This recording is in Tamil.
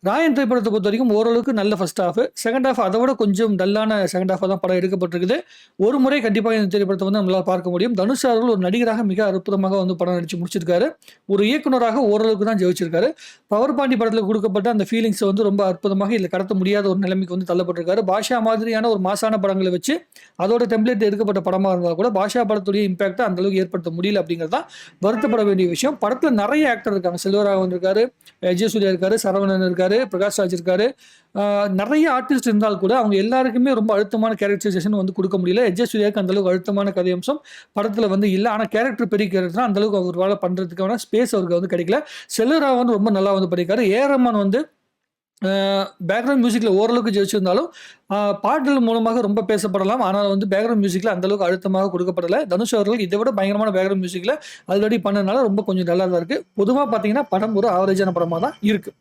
ராயன் திரைப்படத்தை பொறுத்த வரைக்கும் ஓரளவுக்கு நல்ல ஃபர்ஸ்ட் ஹாஃப். செகண்ட் ஹாஃப் அதை விட கொஞ்சம் டல்லான செகண்ட் ஹாஃபாக தான் படம் எடுக்கப்பட்டிருக்குது. ஒரு முறை கண்டிப்பாக இந்த திரைப்படத்தை வந்து நம்மளால் பார்க்க முடியும். தனுஷ் அவர்கள் ஒரு நடிகராக மிக அற்புதமாக வந்து படம் நடிச்சு முடிச்சிருக்காரு. ஒரு இயக்குனராக ஓரளவுக்கு தான் ஜெயிச்சிருக்காரு. பவர் பாண்டி படத்தில் கொடுக்கப்பட்ட அந்த ஃபீலிங்ஸை வந்து ரொம்ப அற்புதமாக இதில் கடத்த முடியாத ஒரு நிலைமைக்கு வந்து தள்ளப்பட்டிருக்காரு. பாஷா மாதிரியான ஒரு மாசான படங்களை வச்சு அதோட டெம்ப்ளேட் எடுக்கப்பட்ட படமாக இருந்தால் கூட பாஷா படத்துடைய இம்பாக்டை அந்த அளவுக்கு ஏற்படுத்த முடியல அப்படிங்கிறது தான் வருத்தப்பட வேண்டிய விஷயம். படத்தில் நிறைய ஆக்டர் இருக்காங்க. செல்வராகவன் இருக்காரு, விஜயசூர்யா இருக்காரு, சரவணன் இருக்காரு, பிரகாஷ் ராஜ் இருக்காரு. நிறைய ஆர்டிஸ்ட் இருந்தால் கூட அவங்க எல்லாருக்குமே ரொம்ப அழுத்தமான கேரக்டரைசேஷன் வந்து கொடுக்க முடியல. விஜயசூர்யாவுக்கு அந்த அளவுக்கு அழுத்தமான கதையம்சம் படத்தில் வந்து இல்லை. ஆனால் கேரக்டர் பெரிய கேரக்டர் அந்த அளவுக்கு அவர் வேலை பண்ணுறதுக்கான ஸ்பேஸ் அவருக்கு வந்து கிடைக்கல. செல்வராகவன் ரொம்ப நல்லா வந்து பண்ணியிருக்காரு. ரஹ்மான் வந்து பேக்ரவுண்ட் மியூசிக்கில் ஓரளவுக்கு ஜெயிச்சிருந்தாலும் பாடல் மூலமாக ரொம்ப பேசப்படலாம். ஆனால் வந்து பேக்ரவுண்ட் மியூசிக்கில் அந்தளவுக்கு அழுத்தமாக கொடுக்கப்படலை. தனுஷ் அவர்கள் இதை விட பயங்கரமான பேக்ரவுண்ட் மியூசிக்கில் ஆல்ரெடி பண்ணதுனால ரொம்ப கொஞ்சம் நல்லா தான் இருக்குது. பொதுவாக பார்த்தீங்கன்னா படம் ஒரு ஆவரேஜான படமாக தான் இருக்குது.